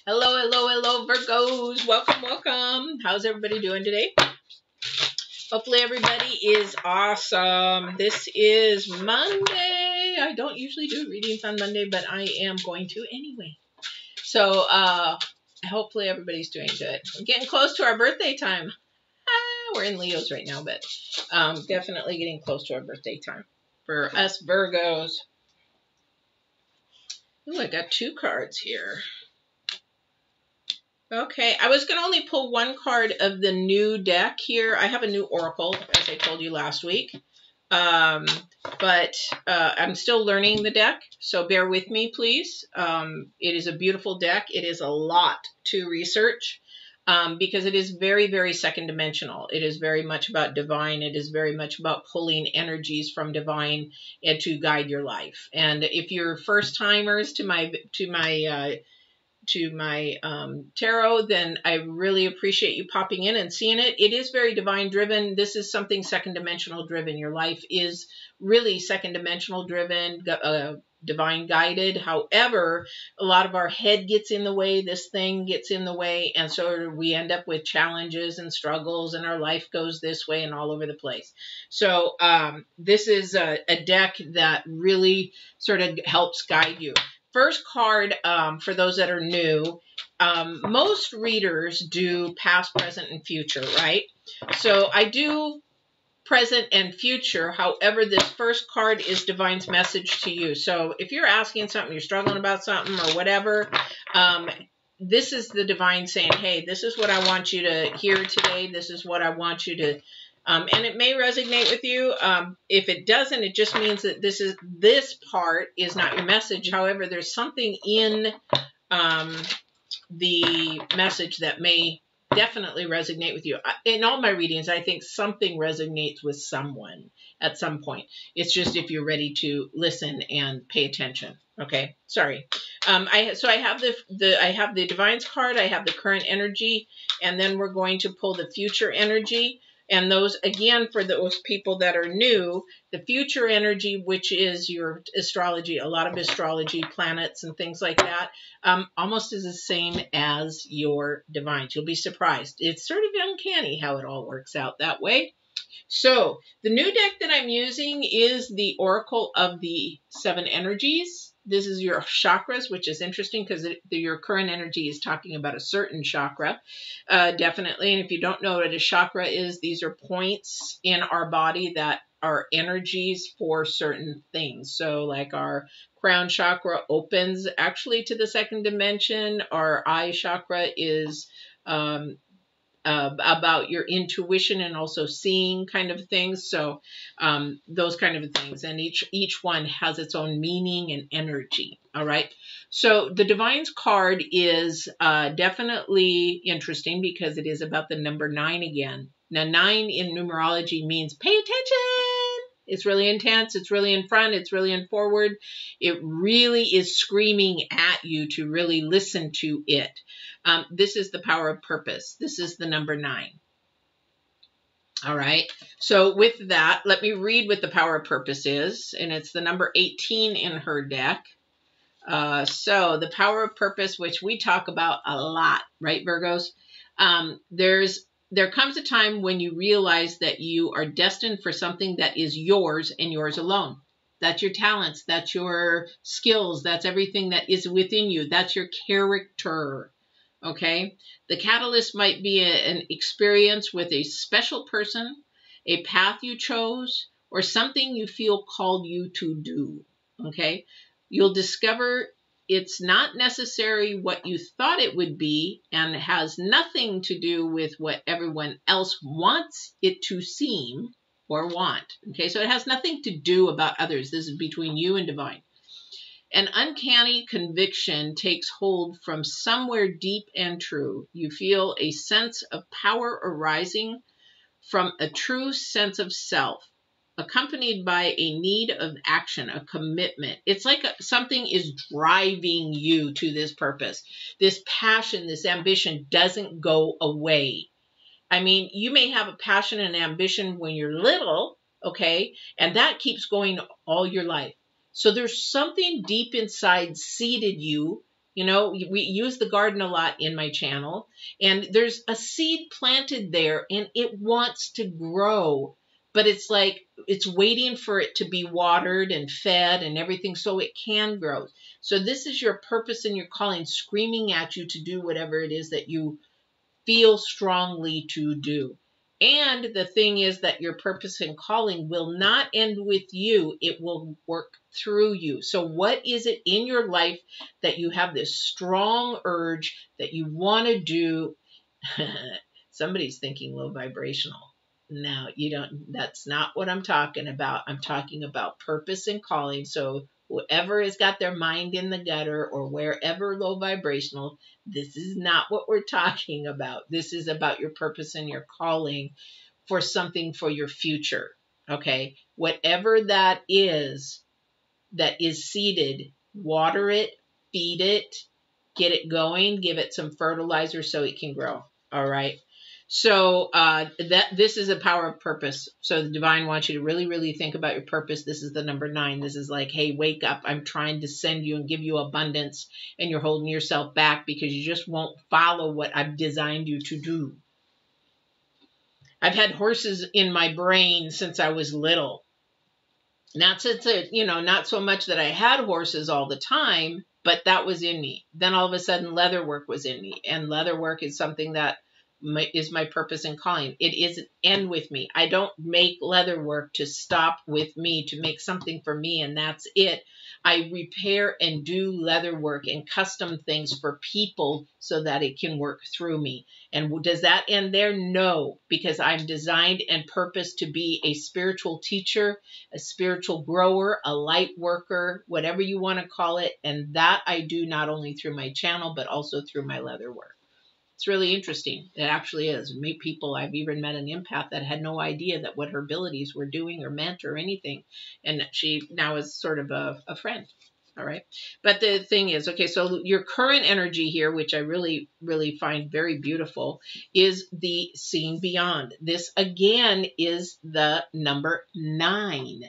Hello, hello, hello, Virgos. Welcome, welcome. How's everybody doing today? Hopefully everybody is awesome. This is Monday. I don't usually do readings on Monday, but I am going to anyway. So hopefully everybody's doing good. We're getting close to our birthday time. We're in Leo's right now, but definitely getting close to our birthday time for us Virgos. Ooh, I got two cards here. Okay, I was going to only pull one card of the new deck here. I have a new oracle, as I told you last week. But I'm still learning the deck, so bear with me, please. It is a beautiful deck. It is a lot to research because it is very, very second dimensional. It is very much about divine. It is very much about pulling energies from divine and to guide your life. And if you're first timers to my tarot, then I really appreciate you popping in and seeing it. It is very divine driven. This is something second dimensional driven. Your life is really second dimensional driven, divine guided. However, a lot of our head gets in the way. This thing gets in the way. And so we end up with challenges and struggles, and our life goes this way and all over the place. So this is a deck that really sort of helps guide you. First card, for those that are new, most readers do past, present, and future, right? So I do present and future. However, this first card is Divine's message to you. So if you're asking something, you're struggling about something or whatever, this is the Divine saying, hey, this is what I want you to hear today. This is what I want you to and it may resonate with you. If it doesn't, it just means that this part is not your message. However, there's something in the message that may definitely resonate with you. In all my readings, I think something resonates with someone at some point. It's just if you're ready to listen and pay attention. Okay, sorry. I have the Divine's card. I have the current energy, and then we're going to pull the future energy. And those, again, for those people that are new, the future energy, which is your astrology, a lot of astrology, planets and things like that, almost is the same as your divines. You'll be surprised. It's sort of uncanny how it all works out that way. So the new deck that I'm using is the Oracle of the Seven Energies. This is your chakras, which is interesting because your current energy is talking about a certain chakra, definitely. And if you don't know what a chakra is, these are points in our body that are energies for certain things. So like our crown chakra opens actually to the second dimension. Our eye chakra is about your intuition and also seeing kind of things. So those kind of things. And each one has its own meaning and energy. All right. So the Divine's card is definitely interesting because it is about the number 9 again. Now 9 in numerology means pay attention. It's really intense. It's really in front. It's really in forward. It really is screaming at you to really listen to it. This is the power of purpose. This is the number 9. All right. So with that, let me read what the power of purpose is. And it's the number 18 in her deck. So the power of purpose, which we talk about a lot, right, Virgos? There comes a time when you realize that you are destined for something that is yours and yours alone. That's your talents. That's your skills. That's everything that is within you. That's your character. Okay? The catalyst might be an experience with a special person, a path you chose, or something you feel called you to do. Okay? You'll discover it's not necessarily what you thought it would be and has nothing to do with what everyone else wants it to seem or want. Okay, so it has nothing to do about others. This is between you and divine. An uncanny conviction takes hold from somewhere deep and true. You feel a sense of power arising from a true sense of self, accompanied by a need of action, a commitment. It's like something is driving you to this purpose. This passion, this ambition doesn't go away. I mean, you may have a passion and ambition when you're little, okay, and that keeps going all your life. So there's something deep inside seated you You know, we use the garden a lot in my channel, and there's a seed planted there and it wants to grow, but it's like it's waiting for it to be watered and fed and everything so it can grow. So this is your purpose and your calling screaming at you to do whatever it is that you feel strongly to do. And the thing is that your purpose and calling will not end with you. It will work through you. So what is it in your life that you have this strong urge that you want to do? Somebody's thinking low vibrational. No, you don't. That's not what I'm talking about. I'm talking about purpose and calling. So whoever has got their mind in the gutter or wherever low vibrational, this is not what we're talking about. This is about your purpose and your calling for something for your future. Okay? Whatever that is seeded, water it, feed it, get it going, give it some fertilizer so it can grow. All right? So this is a power of purpose. So the divine wants you to really, really think about your purpose. This is the number 9. This is like, hey, wake up. I'm trying to send you and give you abundance, and you're holding yourself back because you just won't follow what I've designed you to do. I've had horses in my brain since I was little. Not since not so much that I had horses all the time, but that was in me. Then all of a sudden, leather work was in me, and leather work is something that is my purpose and calling. It isn't end with me. I don't make leather work to stop with me, to make something for me, and that's it. I repair and do leather work and custom things for people so that it can work through me. And does that end there? No, because I'm designed and purposed to be a spiritual teacher, a spiritual grower, a light worker, whatever you want to call it. And that I do not only through my channel, but also through my leather work. It's really interesting. It actually is. Meet people. I've even met an empath that had no idea that what her abilities were doing or meant or anything. And she now is sort of a friend. All right. But the thing is, okay, so your current energy here, which I really, really find very beautiful, is the seeing beyond. This, again, is the number 9.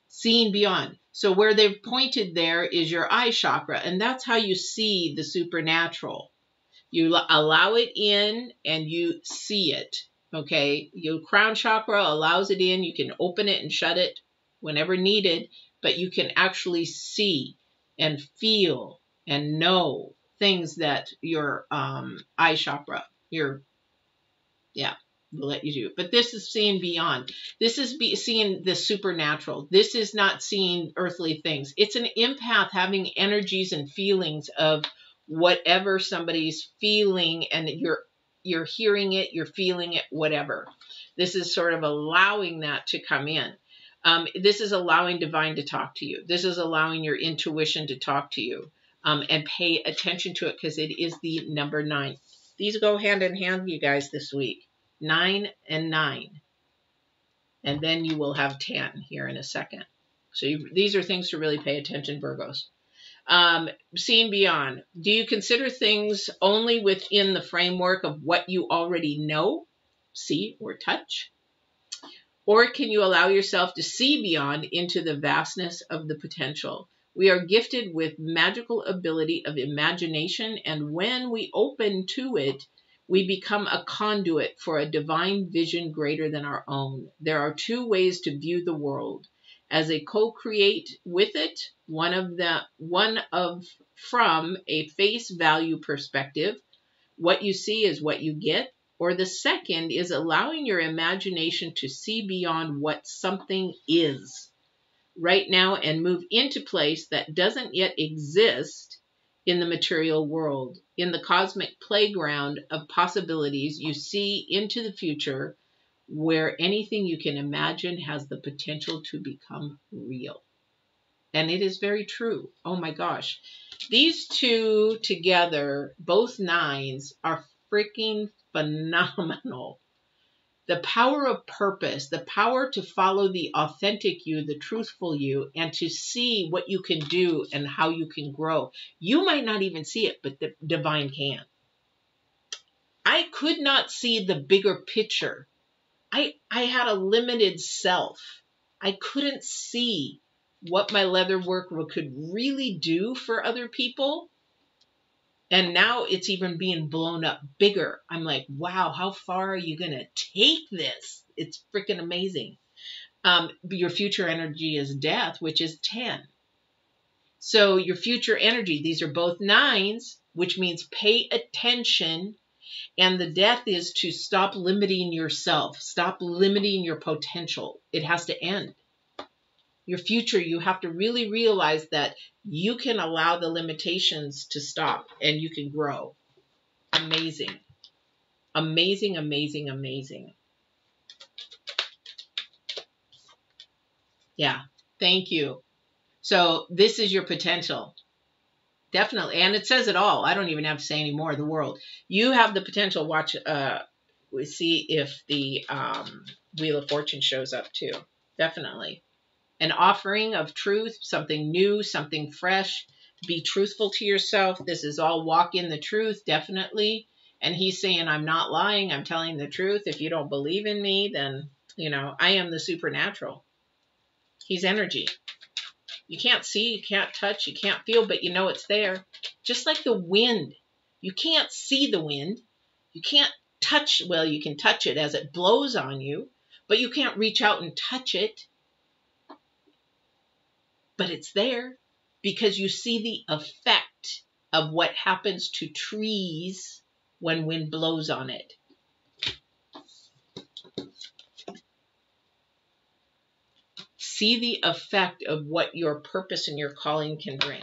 Seeing beyond. So where they've pointed there is your eye chakra. And that's how you see the supernatural. You allow it in and you see it, okay? Your crown chakra allows it in. You can open it and shut it whenever needed, but you can actually see and feel and know things that your eye chakra, will let you do. But this is seeing beyond. This is seeing the supernatural. This is not seeing earthly things. It's an empath having energies and feelings of whatever somebody's feeling, and you're hearing it, you're feeling it, whatever. This is sort of allowing that to come in. This is allowing divine to talk to you. This is allowing your intuition to talk to you, and pay attention to it because it is the number 9. These go hand in hand, you guys, this week. 9 and 9. And then you will have 10 here in a second. So these are things to really pay attention, Virgos. Seeing beyond. Do you consider things only within the framework of what you already know, see, or touch? Or can you allow yourself to see beyond into the vastness of the potential? We are gifted with magical ability of imagination, and when we open to it, we become a conduit for a divine vision greater than our own. There are 2 ways to view the world. As a co-create with it, from a face value perspective, what you see is what you get, or the second is allowing your imagination to see beyond what something is right now and move into place that doesn't yet exist in the material world. In the cosmic playground of possibilities, you see into the future where anything you can imagine has the potential to become real. And it is very true. Oh my gosh. These 2 together, both 9s, are freaking phenomenal. The power of purpose, the power to follow the authentic you, the truthful you, and to see what you can do and how you can grow. You might not even see it, but the divine can. I could not see the bigger picture. I had a limited self. I couldn't see what my leather work could really do for other people. And now it's even being blown up bigger. I'm like, wow, how far are you going to take this? It's freaking amazing. Your future energy is death, which is 10. So your future energy, these are both 9s, which means pay attention. And the death is to stop limiting yourself, stop limiting your potential. It has to end. Your future, you have to really realize that you can allow the limitations to stop and you can grow. Amazing. Amazing, amazing, amazing. Yeah, thank you. So this is your potential. Definitely. And it says it all. I don't even have to say any more. The world. You have the potential. Watch, we see if the Wheel of Fortune shows up too. Definitely. An offering of truth, something new, something fresh. Be truthful to yourself. This is all walk in the truth, definitely. And he's saying, I'm not lying. I'm telling the truth. If you don't believe in me, then, you know, I am the supernatural. He's energy. You can't see, you can't touch, you can't feel, but you know it's there. Just like the wind. You can't see the wind. You can't touch, well, you can touch it as it blows on you, but you can't reach out and touch it. But it's there because you see the effect of what happens to trees when wind blows on it. See the effect of what your purpose and your calling can bring.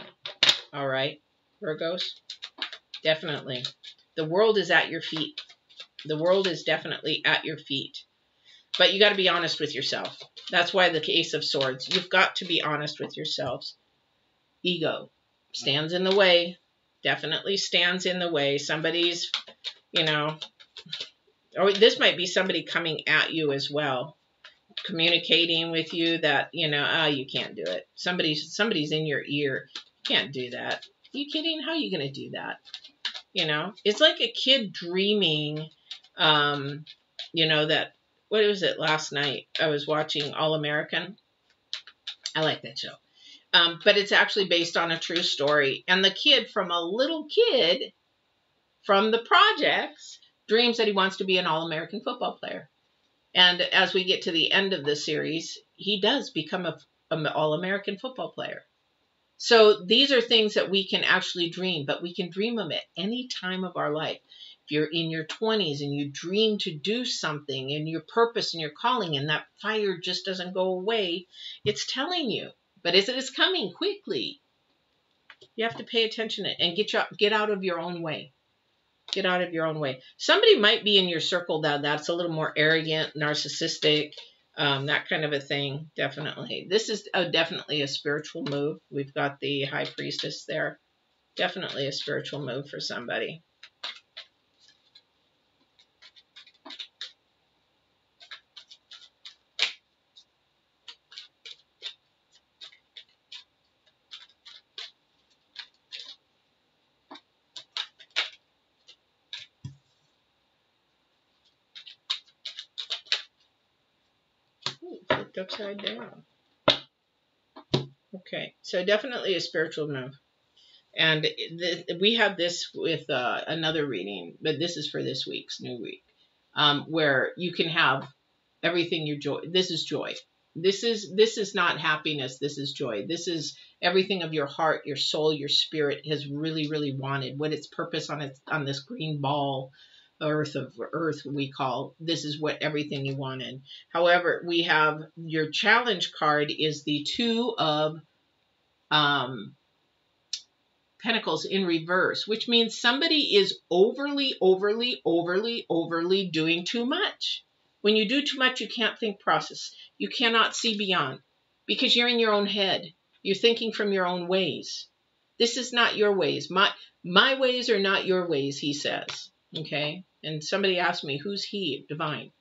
All right, Virgos? Definitely. The world is at your feet. The world is definitely at your feet. But you got to be honest with yourself. That's why the Ace of Swords. You've got to be honest with yourselves. Ego stands in the way. Definitely stands in the way. Somebody's, you know, or this might be somebody coming at you as well. Communicating with you that, you know, you can't do it. Somebody's in your ear. You can't do that. Are you kidding? How are you going to do that? You know, it's like a kid dreaming, you know, that, what was it last night? I was watching All American. I like that show. But it's actually based on a true story. And the kid, from a little kid from the projects, dreams that he wants to be an All-American football player. And as we get to the end of the series, he does become an All-American football player. So these are things that we can actually dream, but we can dream them at any time of our life. If you're in your 20s and you dream to do something and your purpose and your calling and that fire just doesn't go away, it's telling you. But it is coming quickly. You have to pay attention and get out of your own way. Get out of your own way. Somebody might be in your circle that's a little more arrogant, narcissistic, that kind of a thing. Definitely. This is definitely a spiritual move. We've got the High Priestess there. Definitely a spiritual move for somebody. Ooh, flipped upside down. Okay, so definitely a spiritual move. And we have this with another reading, but this is for this week's new week, where you can have everything your joy. This is joy. This is not happiness. This is joy. This is everything of your heart, your soul, your spirit has really, really wanted. What its purpose on this green ball earth we call. This is what everything you wanted. However, we have your challenge card is the Two of Pentacles in reverse, which means somebody is overly doing too much. When you do too much, you can't think process. You cannot see beyond because you're in your own head. You're thinking from your own ways. This is not your ways. My ways are not your ways, he says. Okay? And somebody asked me, who's he? Divine.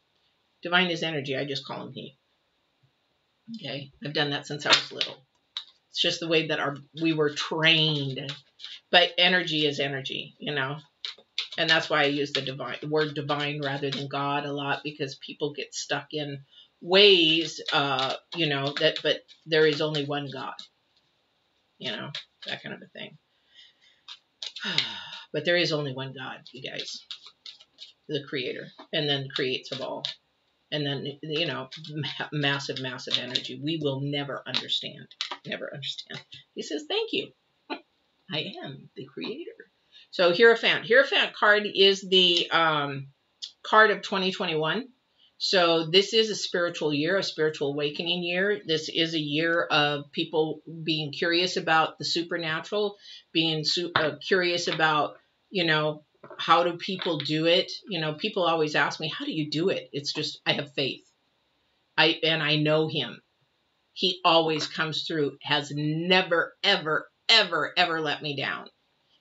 Divine is energy. I just call him he. Okay? I've done that since I was little. It's just the way that we were trained. But energy is energy, you know. And that's why I use the word divine rather than God a lot, because people get stuck in ways, you know, but there is only one God. You know, that kind of a thing. But there is only one God, you guys, the creator, and then creates of all. And then, you know, massive, massive energy. We will never understand. Never understand. He says, thank you. I am the creator. So Hierophant. Hierophant card is the card of 2021. So this is a spiritual year, a spiritual awakening year. This is a year of people being curious about the supernatural, being curious about, you know, how do people do it? You know, people always ask me, how do you do it? It's just, I have faith. And I know him. He always comes through, has never, ever, ever, ever let me down.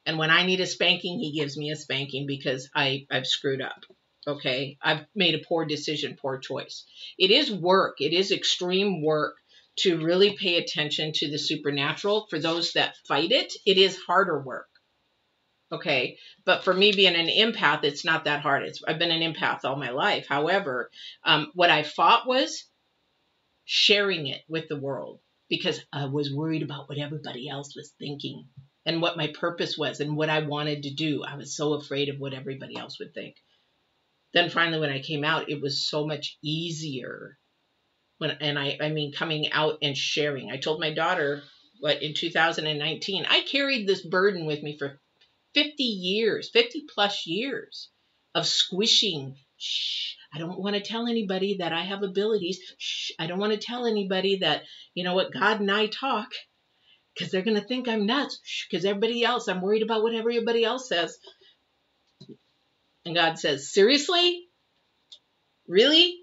And when I need a spanking, he gives me a spanking because I've screwed up. Okay. I've made a poor decision, poor choice. It is work. It is extreme work to really pay attention to the supernatural. For those that fight it, it is harder work. Okay. But for me being an empath, it's not that hard. I've been an empath all my life. However, what I fought was sharing it with the world because I was worried about what everybody else was thinking and what my purpose was and what I wanted to do. I was so afraid of what everybody else would think. Then finally, when I came out, it was so much easier. I mean, coming out and sharing. I told my daughter, in 2019, I carried this burden with me for 50 years, 50 plus years of squishing. Shh, I don't want to tell anybody that I have abilities. Shh, I don't want to tell anybody that, you know what, God and I talk because they're going to think I'm nuts because everybody else, I'm worried about what everybody else says. And God says, seriously? Really?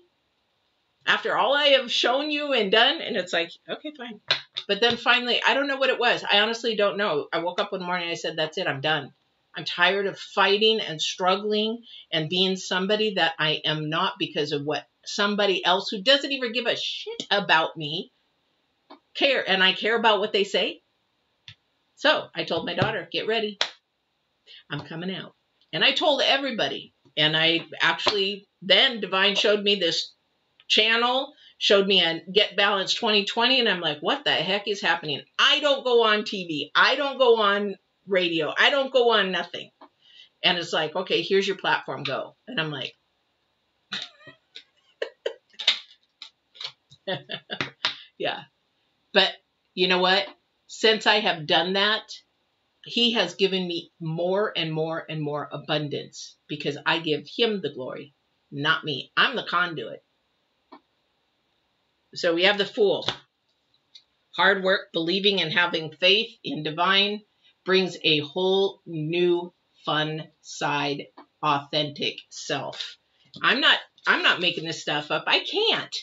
After all I have shown you and done? And it's like, okay, fine. But then finally, I don't know what it was. I honestly don't know. I woke up one morning and I said, that's it. I'm done. I'm tired of fighting and struggling and being somebody that I am not because of what somebody else who doesn't even give a shit about me care. And I care about what they say. So I told my daughter, get ready. I'm coming out. And I told everybody. And I actually, then Divine showed me this channel, showed me a Get Balanced 2020. And I'm like, what the heck is happening? I don't go on TV. I don't go on radio. I don't go on nothing. And it's like, okay, here's your platform, go. And I'm like, yeah. But you know what? Since I have done that, he has given me more and more and more abundance because I give him the glory, not me. I'm the conduit. So we have the Fool. Hard work, believing and having faith in Divine brings a whole new fun side, authentic self. I'm not making this stuff up. I can't.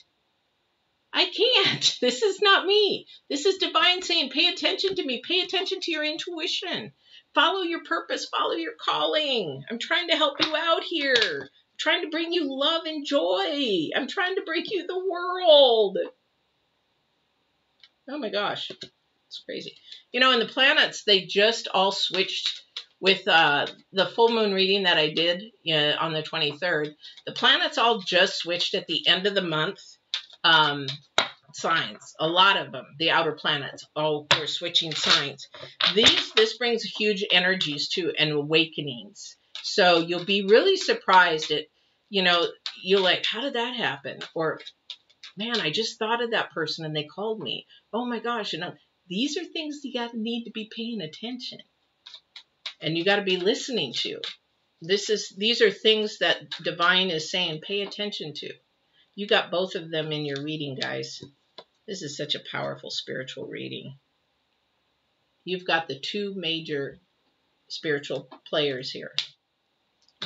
This is not me. This is Divine saying, pay attention to me. Pay attention to your intuition. Follow your purpose. Follow your calling. I'm trying to help you out here. I'm trying to bring you love and joy. I'm trying to bring you the world. Oh my gosh. It's crazy. You know, in the planets, they just all switched with the full moon reading that I did on the 23rd. The planets all just switched at the end of the month. Signs, a lot of them, the outer planets, all were switching signs. This brings huge energies too and awakenings. So you'll be really surprised at, you know, you're like, how did that happen? Or, man, I just thought of that person and they called me. Oh my gosh, you know, these are things you need to be paying attention. And you got to be listening to. These are things that Divine is saying, pay attention to. You got both of them in your reading, guys. This is such a powerful spiritual reading. You've got the two major spiritual players here.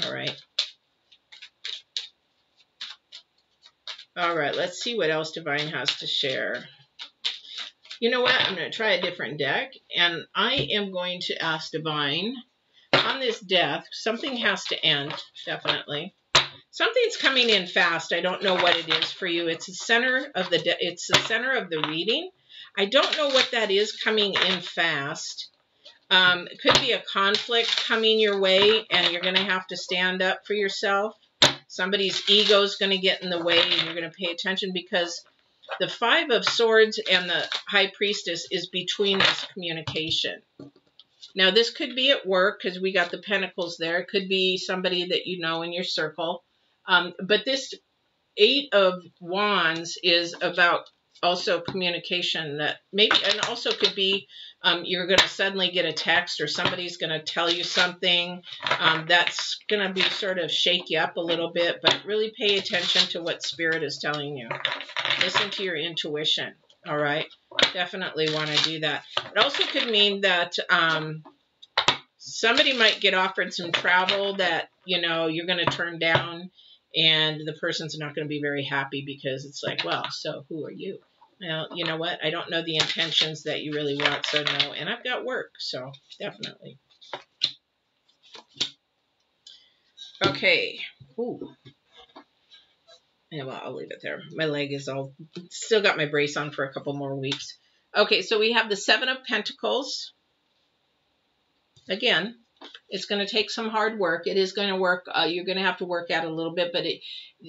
All right. All right, let's see what else Divine has to share. You know what? I'm going to try a different deck, and I am going to ask Divine, on this death, something has to end, definitely. Something's coming in fast. I don't know what it is for you. It's the center of the reading. I don't know what that is coming in fast. It could be a conflict coming your way, and you're going to have to stand up for yourself. Somebody's ego is going to get in the way, and you're going to pay attention because the Five of Swords and the High Priestess is between this communication. Now, this could be at work because we got the pentacles there. It could be somebody that you know in your circle. But this 8 of Wands is about also communication that maybe, and also could be you're going to suddenly get a text or somebody's going to tell you something that's going to be sort of shake you up a little bit, but really pay attention to what Spirit is telling you. Listen to your intuition. All right. Definitely want to do that. It also could mean that somebody might get offered some travel that, you know, you're going to turn down, and the person's not going to be very happy because it's like, well, so who are you? Well, you know what? I don't know the intentions that you really want, so no. And I've got work, so definitely. Okay. Ooh. Yeah, well, I'll leave it there. My leg is all, still got my brace on for a couple more weeks. Okay, so we have the 7 of Pentacles. Again, it's going to take some hard work. It is going to work. You're going to have to work at it a little bit, but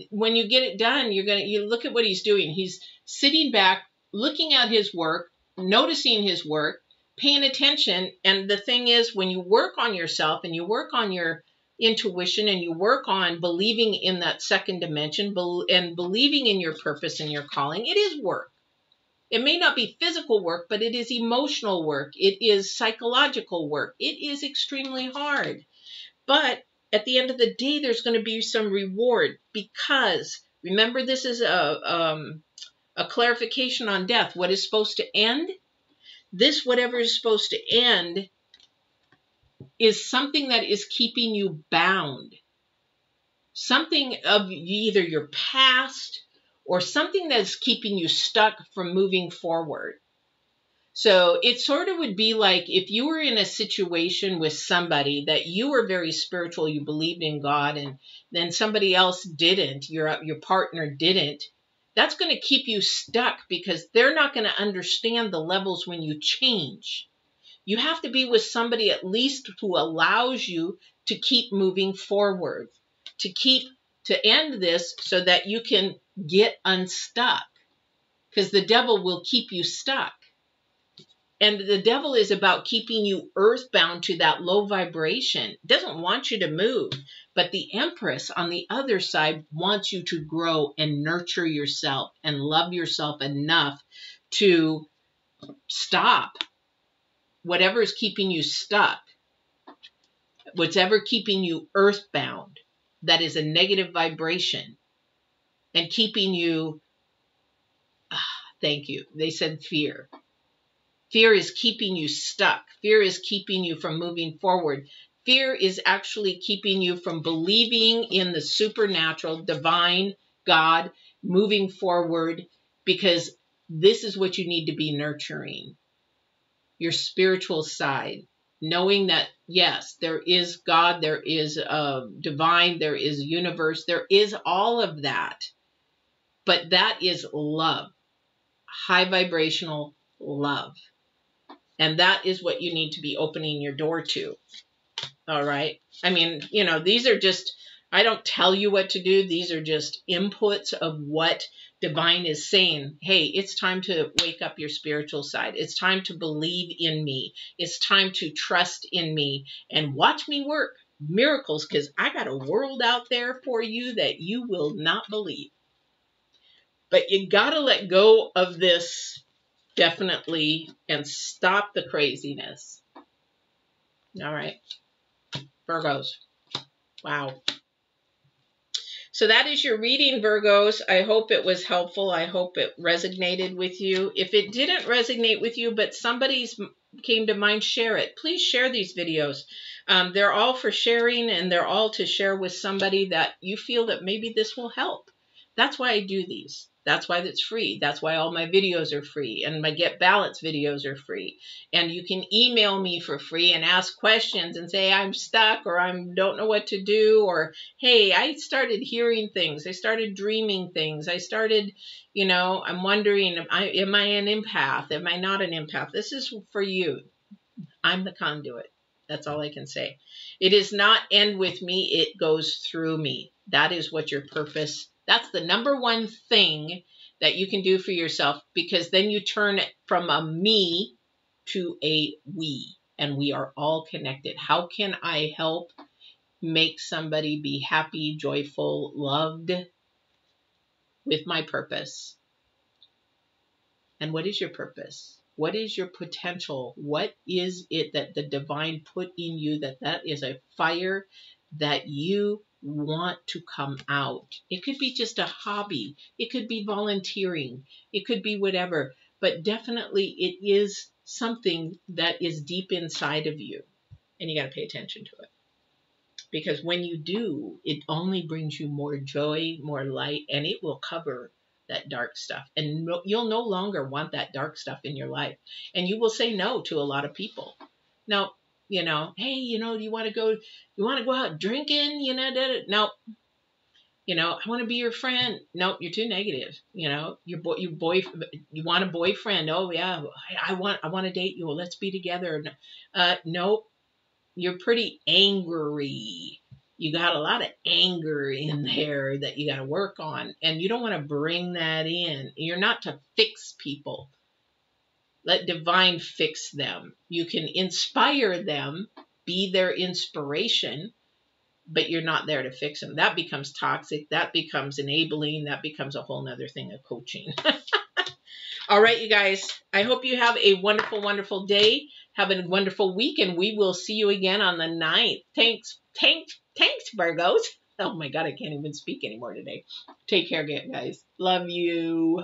when you get it done, you look at what he's doing. He's sitting back, looking at his work, noticing his work, paying attention. And the thing is, when you work on yourself and you work on your intuition and you work on believing in that second dimension and believing in your purpose and your calling, it is work. It may not be physical work, but it is emotional work. It is psychological work. It is extremely hard. But at the end of the day, there's going to be some reward because, remember, this is a clarification on death. What is supposed to end? This, whatever is supposed to end, is something that is keeping you bound. Something of either your past or something that's keeping you stuck from moving forward. So it sort of would be like if you were in a situation with somebody that you were very spiritual, you believed in God, and then somebody else didn't, your partner didn't. That's going to keep you stuck because they're not going to understand the levels when you change. You have to be with somebody at least who allows you to keep moving forward, to end this so that you can get unstuck, because the devil will keep you stuck. And the devil is about keeping you earthbound to that low vibration. It doesn't want you to move. But the Empress on the other side wants you to grow and nurture yourself and love yourself enough to stop whatever is keeping you stuck, whatever keeping you earthbound, that is a negative vibration, and keeping you, thank you, they said fear. Fear is keeping you stuck. Fear is keeping you from moving forward. Fear is actually keeping you from believing in the supernatural, divine, God, moving forward, because this is what you need to be nurturing. Your spiritual side. Knowing that, yes, there is God, there is divine, there is universe, there is all of that. But that is love. High vibrational love. And that is what you need to be opening your door to. All right. I mean, you know, these are just, I don't tell you what to do. These are just inputs of what divine is saying. Hey, it's time to wake up your spiritual side. It's time to believe in me. It's time to trust in me and watch me work miracles, because I got a world out there for you that you will not believe. But you got to let go of this. Definitely, and stop the craziness. All right, Virgos. Wow. So that is your reading, Virgos. I hope it was helpful. I hope it resonated with you. If it didn't resonate with you, but somebody's came to mind, share it. Please share these videos. They're all for sharing, and they're all to share with somebody that you feel that maybe this will help. That's why I do these. That's why it's free. That's why all my videos are free, and my Get Balanced videos are free. And you can email me for free and ask questions and say, I'm stuck, or I don't know what to do, or, hey, I started hearing things. I started dreaming things. I started, you know, I'm wondering, am I an empath? Am I not an empath? This is for you. I'm the conduit. That's all I can say. It does not end with me. It goes through me. That is what your purpose. That's the number one thing that you can do for yourself, because then you turn it from a me to a we. and we are all connected. How can I help make somebody be happy, joyful, loved with my purpose? And what is your purpose? What is your potential? What is it that the divine put in you that is a fire that you want to come out? It could be just a hobby. It could be volunteering. It could be whatever. But definitely it is something that is deep inside of you. And you got to pay attention to it. Because when you do, it only brings you more joy, more light, and it will cover that dark stuff. And you'll no longer want that dark stuff in your life. And you will say no to a lot of people. Now, you know, hey, you know, do you want to go out drinking? You know, no. You know, I want to be your friend. No, you're too negative. You know, you want a boyfriend. Oh yeah, I want to date you. Well, let's be together. Nope. You're pretty angry. You got a lot of anger in there that you got to work on. And you don't want to bring that in. You're not to fix people. Let divine fix them. You can inspire them, be their inspiration, but you're not there to fix them. That becomes toxic. That becomes enabling. That becomes a whole nother thing of coaching. All right, you guys. I hope you have a wonderful, wonderful day. Have a wonderful week, and we will see you again on the 9th. Thanks, Virgos. Oh my God, I can't even speak anymore today. Take care, guys. Love you.